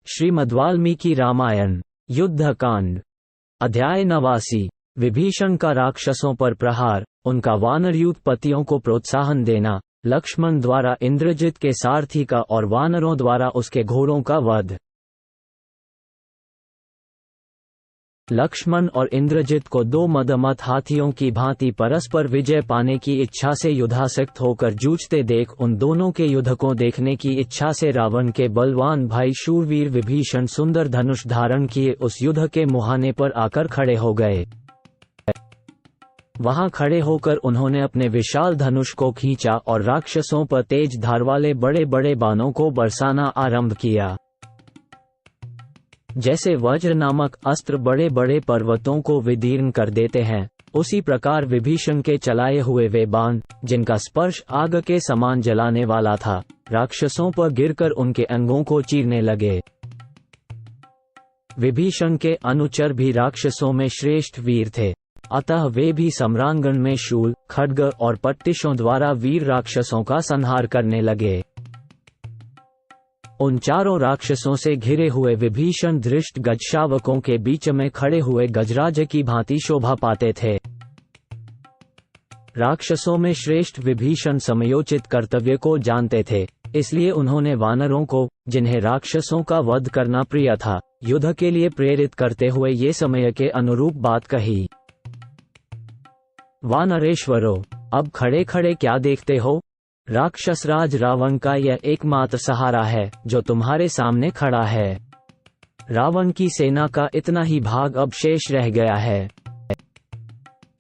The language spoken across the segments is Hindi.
श्रीमद्वाल्मीकि रामायण युद्धकांड अध्याय 89। विभीषण का राक्षसों पर प्रहार, उनका वानरयूथ पतियों को प्रोत्साहन देना, लक्ष्मण द्वारा इंद्रजित के सारथी का और वानरों द्वारा उसके घोड़ों का वध। लक्ष्मण और इंद्रजित को दो मदमत हाथियों की भांति परस्पर विजय पाने की इच्छा से युद्धासक्त होकर जूझते देख उन दोनों के युद्ध को देखने की इच्छा से रावण के बलवान भाई शूरवीर विभीषण सुंदर धनुष धारण किए उस युद्ध के मुहाने पर आकर खड़े हो गए। वहां खड़े होकर उन्होंने अपने विशाल धनुष को खींचा और राक्षसों पर तेज धार वाले बड़े बड़े बाणों को बरसाना आरंभ किया। जैसे वज्र नामक अस्त्र बड़े बड़े पर्वतों को विदीर्ण कर देते हैं, उसी प्रकार विभीषण के चलाए हुए वे बाण, जिनका स्पर्श आग के समान जलाने वाला था, राक्षसों पर गिरकर उनके अंगों को चीरने लगे। विभीषण के अनुचर भी राक्षसों में श्रेष्ठ वीर थे, अतः वे भी सम्रांगण में शूल, खड्ग और पट्टिशों द्वारा वीर राक्षसों का संहार करने लगे। उन चारों राक्षसों से घिरे हुए विभीषण धृष्ट गजशावकों के बीच में खड़े हुए गजराज की भांति शोभा पाते थे। राक्षसों में श्रेष्ठ विभीषण समयोचित कर्तव्य को जानते थे, इसलिए उन्होंने वानरों को, जिन्हें राक्षसों का वध करना प्रिय था, युद्ध के लिए प्रेरित करते हुए ये समय के अनुरूप बात कही। वानरेश्वरों, अब खड़े खड़े क्या देखते हो? राक्षसराज रावण का यह एकमात्र सहारा है जो तुम्हारे सामने खड़ा है। रावण की सेना का इतना ही भाग अब शेष रह गया है।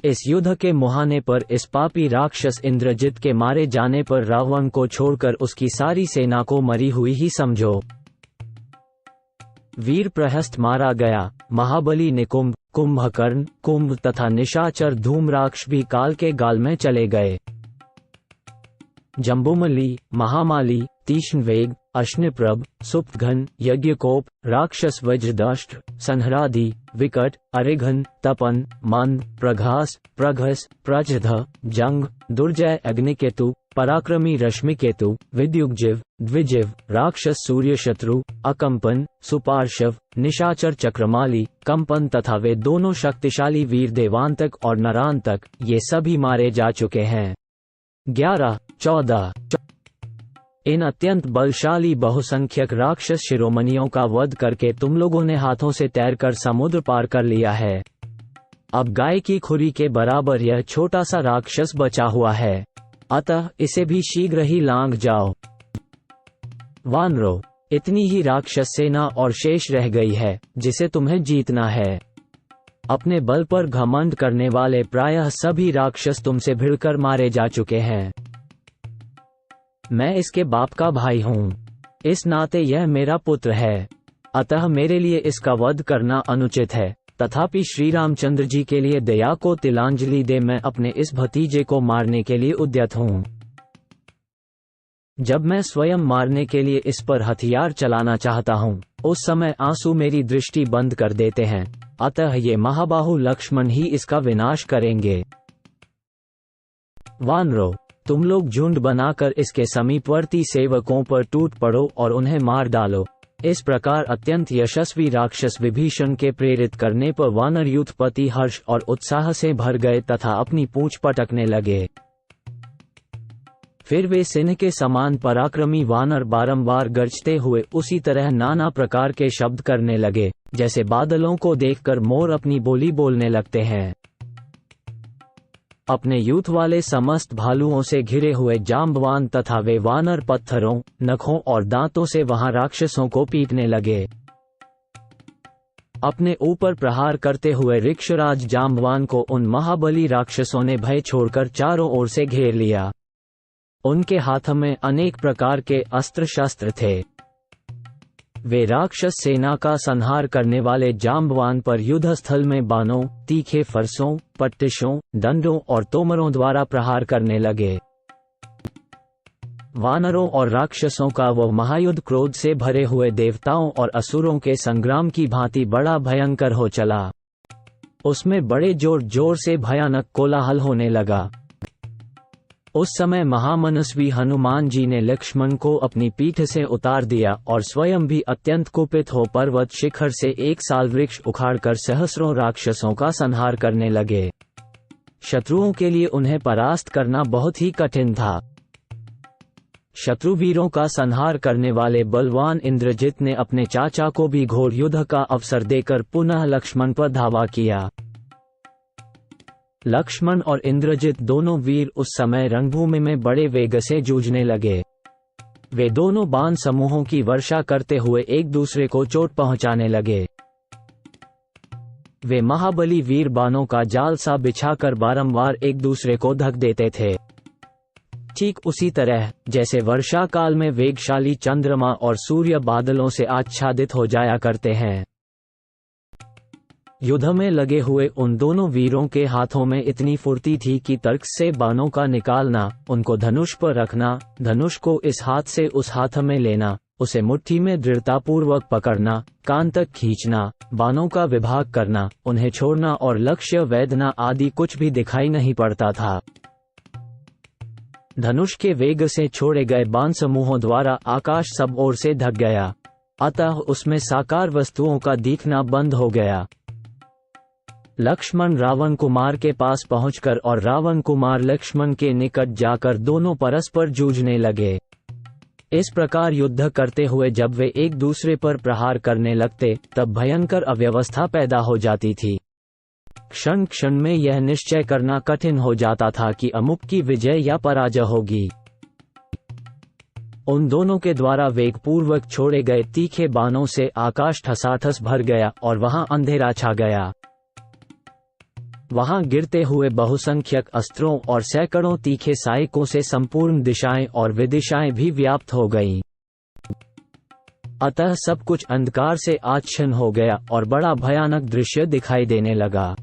इस युद्ध के मुहाने पर इस पापी राक्षस इंद्रजित के मारे जाने पर रावण को छोड़कर उसकी सारी सेना को मरी हुई ही समझो। वीर प्रहस्त मारा गया, महाबली निकुंभ, कुंभकर्ण, कुंभ तथा निशाचर धूम्राक्ष भी काल के गाल में चले गए। जम्बुमली, महामाली, तीक्ष्णवेग, अश्निप्रभ, सुप्तघन, यज्ञकोप, राक्षस वज्रदष्ट, संहरादि, विकट, अरिघन, तपन, मंद, प्रघास, प्रघस, प्रजध, जंग, दुर्जय अग्निकेतु, पराक्रमी रश्मिकेतु, विद्युग्जिव, द्विजिव, राक्षस सूर्यशत्रु, अकंपन, सुपार्शव, निशाचर चक्रमाली, कंपन तथा वे दोनों शक्तिशाली वीर देवांतक और नरांतक, ये सभी मारे जा चुके हैं। 11, 14 इन अत्यंत बलशाली बहुसंख्यक राक्षस शिरोमणियों का वध करके तुम लोगों ने हाथों से तैरकर समुद्र पार कर लिया है। अब गाय की खुरी के बराबर यह छोटा सा राक्षस बचा हुआ है, अतः इसे भी शीघ्र ही लांघ जाओ। वानरों, इतनी ही राक्षस सेना और शेष रह गई है जिसे तुम्हें जीतना है। अपने बल पर घमंड करने वाले प्रायः सभी राक्षस तुमसे भिड़कर मारे जा चुके हैं। मैं इसके बाप का भाई हूँ, इस नाते यह मेरा पुत्र है, अतः मेरे लिए इसका वध करना अनुचित है। तथापि श्री रामचंद्र जी के लिए दया को तिलांजलि दे मैं अपने इस भतीजे को मारने के लिए उद्यत हूँ। जब मैं स्वयं मारने के लिए इस पर हथियार चलाना चाहता हूँ, उस समय आंसू मेरी दृष्टि बंद कर देते हैं, अतः ये महाबाहु लक्ष्मण ही इसका विनाश करेंगे। वानरों, तुम लोग झुंड बनाकर इसके समीपवर्ती सेवकों पर टूट पड़ो और उन्हें मार डालो। इस प्रकार अत्यंत यशस्वी राक्षस विभीषण के प्रेरित करने पर वानर यूथपति हर्ष और उत्साह से भर गए तथा अपनी पूंछ पटकने लगे। फिर वे सिंह के समान पराक्रमी वानर बारंबार गरजते हुए उसी तरह नाना प्रकार के शब्द करने लगे, जैसे बादलों को देखकर मोर अपनी बोली बोलने लगते हैं। अपने यूथ वाले समस्त भालुओं से घिरे हुए जाम्बवान तथा वे वानर पत्थरों, नखों और दांतों से वहां राक्षसों को पीटने लगे। अपने ऊपर प्रहार करते हुए ऋक्षराज जाम्बवान को उन महाबली राक्षसों ने भय छोड़कर चारों ओर से घेर लिया। उनके हाथ में अनेक प्रकार के अस्त्र शस्त्र थे। वे राक्षस सेना का संहार करने वाले जाम्बवान पर युद्धस्थल में बाणों, तीखे फरसों, पट्टिशों, दंडों और तोमरों द्वारा प्रहार करने लगे। वानरों और राक्षसों का वह महायुद्ध क्रोध से भरे हुए देवताओं और असुरों के संग्राम की भांति बड़ा भयंकर हो चला। उसमें बड़े जोर जोर से भयानक कोलाहल होने लगा। उस समय महामनस्वी हनुमान जी ने लक्ष्मण को अपनी पीठ से उतार दिया और स्वयं भी अत्यंत कुपित हो पर्वत शिखर से एक साल वृक्ष उखाड़कर सहस्रों राक्षसों का संहार करने लगे। शत्रुओं के लिए उन्हें परास्त करना बहुत ही कठिन था। शत्रुवीरों का संहार करने वाले बलवान इंद्रजित ने अपने चाचा को भी घोर युद्ध का अवसर देकर पुनः लक्ष्मण पर धावा किया। लक्ष्मण और इंद्रजित दोनों वीर उस समय रणभूमि में बड़े वेग से जूझने लगे। वे दोनों बाण समूहों की वर्षा करते हुए एक दूसरे को चोट पहुंचाने लगे। वे महाबली वीर बाणों का जाल सा बिछाकर बारंबार एक दूसरे को धक देते थे। ठीक उसी तरह जैसे वर्षा काल में वेगशाली चंद्रमा और सूर्य बादलों से आच्छादित हो जाया करते हैं। युद्ध में लगे हुए उन दोनों वीरों के हाथों में इतनी फुर्ती थी कि तर्क से बाणों का निकालना, उनको धनुष पर रखना, धनुष को इस हाथ से उस हाथ में लेना, उसे मुट्ठी में दृढ़तापूर्वक पकड़ना, कान तक खींचना, बाणों का विभाग करना, उन्हें छोड़ना और लक्ष्य वेधना आदि कुछ भी दिखाई नहीं पड़ता था। धनुष के वेग से छोड़े गए बाण समूहों द्वारा आकाश सब ओर से ढक गया, अतः उसमें साकार वस्तुओं का दिखना बंद हो गया। लक्ष्मण रावण कुमार के पास पहुंचकर और रावण कुमार लक्ष्मण के निकट जाकर दोनों परस्पर जूझने लगे। इस प्रकार युद्ध करते हुए जब वे एक दूसरे पर प्रहार करने लगते तब भयंकर अव्यवस्था पैदा हो जाती थी। क्षण क्षण में यह निश्चय करना कठिन हो जाता था कि अमुक की विजय या पराजय होगी। उन दोनों के द्वारा वेगपूर्वक छोड़े गए तीखे बाणों से आकाश ठसाठस भर गया और वहां अंधेरा छा गया। वहां गिरते हुए बहुसंख्यक अस्त्रों और सैकड़ों तीखे सहायकों से संपूर्ण दिशाएं और विदिशाएं भी व्याप्त हो गईं। अतः सब कुछ अंधकार से आच्छन्न हो गया और बड़ा भयानक दृश्य दिखाई देने लगा।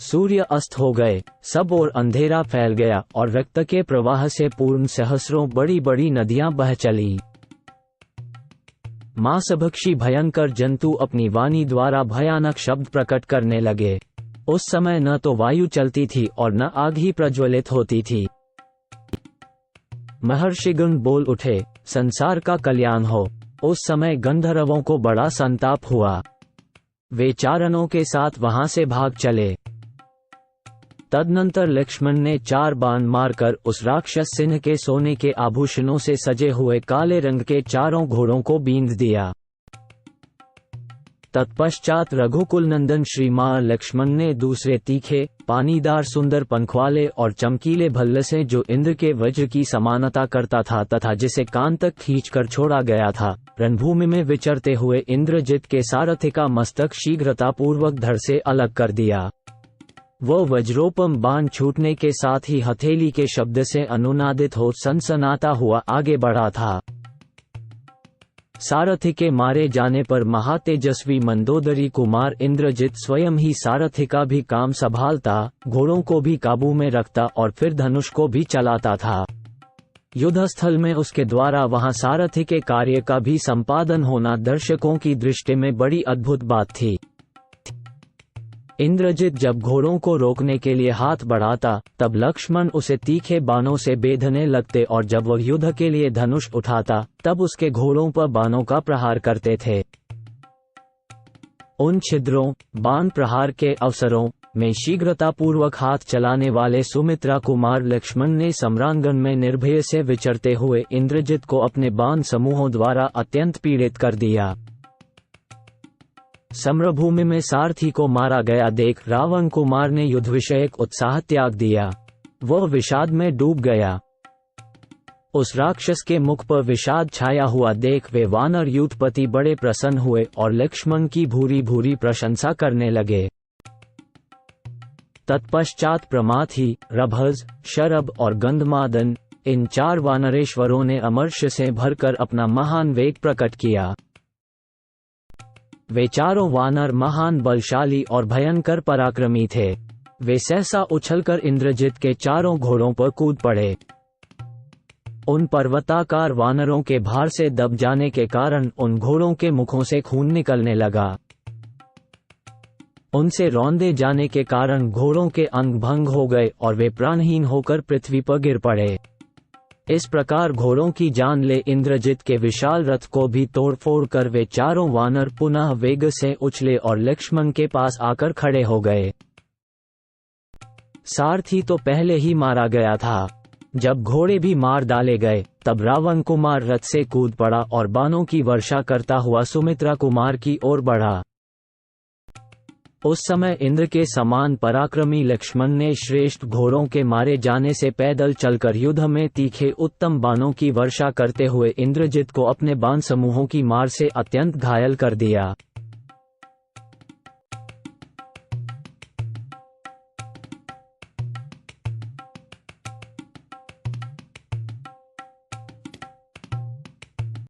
सूर्य अस्त हो गए, सब ओर अंधेरा फैल गया और रक्त के प्रवाह से पूर्ण सहस्रों बड़ी बड़ी नदियां बह चली। मांसभक्षी भयंकर जंतु अपनी वाणी द्वारा भयानक शब्द प्रकट करने लगे। उस समय न तो वायु चलती थी और न आग ही प्रज्वलित होती थी। महर्षिगण बोल उठे, संसार का कल्याण हो। उस समय गंधर्वों को बड़ा संताप हुआ। वे चारणों के साथ वहां से भाग चले। तदनंतर लक्ष्मण ने 4 बाण मारकर उस राक्षस सिंह के सोने के आभूषणों से सजे हुए काले रंग के चारों घोड़ों को बींध दिया। तत्पश्चात रघुकुल नंदन श्रीमान लक्ष्मण ने दूसरे तीखे, पानीदार सुंदर पंखवाले और चमकीले भल्ल से जो इंद्र के वज्र की समानता करता था तथा जिसे कान तक खींचकर छोड़ा गया था, रणभूमि में विचरते हुए इंद्रजित के सारथी का मस्तक शीघ्रतापूर्वक धड़ से अलग कर दिया। वह वज्रोपम बाण छूटने के साथ ही हथेली के शब्द से अनुनादित हो सनसनाता हुआ आगे बढ़ा था। सारथी के मारे जाने पर महातेजस्वी मंदोदरी कुमार इंद्रजित स्वयं ही सारथी का भी काम संभालता, घोड़ों को भी काबू में रखता और फिर धनुष को भी चलाता था। युद्धस्थल में उसके द्वारा वहां सारथी के कार्य का भी संपादन होना दर्शकों की दृष्टि में बड़ी अद्भुत बात थी। इंद्रजित जब घोड़ों को रोकने के लिए हाथ बढ़ाता तब लक्ष्मण उसे तीखे बाणों से बेधने लगते और जब वह युद्ध के लिए धनुष उठाता तब उसके घोड़ों पर बाणों का प्रहार करते थे। उन छिद्रों, बाण प्रहार के अवसरों में शीघ्रतापूर्वक हाथ चलाने वाले सुमित्रा कुमार लक्ष्मण ने सम्रांगण में निर्भय से विचरते हुए इंद्रजित को अपने बाण समूहों द्वारा अत्यंत पीड़ित कर दिया। सम्रभूमि में सारथी को मारा गया देख रावण कुमार ने युद्ध विषयक उत्साह त्याग दिया। वह विषाद में डूब गया। उस राक्षस के मुख पर विषाद छाया हुआ देख वे वानर युद्धपति बड़े प्रसन्न हुए और लक्ष्मण की भूरी भूरी प्रशंसा करने लगे। तत्पश्चात प्रमाथि, रभस, शरभ और गंधमादन, इन 4 वानरेश्वरों ने अमर्ष से भरकर अपना महान वेग प्रकट किया। वे चारों वानर महान बलशाली और भयंकर पराक्रमी थे। वे सहसा उछलकर इंद्रजित के चारों घोड़ों पर कूद पड़े। उन पर्वताकार वानरों के भार से दब जाने के कारण उन घोड़ों के मुखों से खून निकलने लगा। उनसे रौंदे जाने के कारण घोड़ों के अंग भंग हो गए और वे प्राणहीन होकर पृथ्वी पर गिर पड़े। इस प्रकार घोड़ों की जान ले इंद्रजित के विशाल रथ को भी तोड़फोड़ कर वे चारों वानर पुनः वेग से उछले और लक्ष्मण के पास आकर खड़े हो गए। सारथी तो पहले ही मारा गया था। जब घोड़े भी मार डाले गए तब रावण कुमार रथ से कूद पड़ा और बाणों की वर्षा करता हुआ सुमित्रा कुमार की ओर बढ़ा। उस समय इंद्र के समान पराक्रमी लक्ष्मण ने श्रेष्ठ घोड़ों के मारे जाने से पैदल चलकर युद्ध में तीखे उत्तम बाणों की वर्षा करते हुए इंद्रजित को अपने बाण समूहों की मार से अत्यंत घायल कर दिया।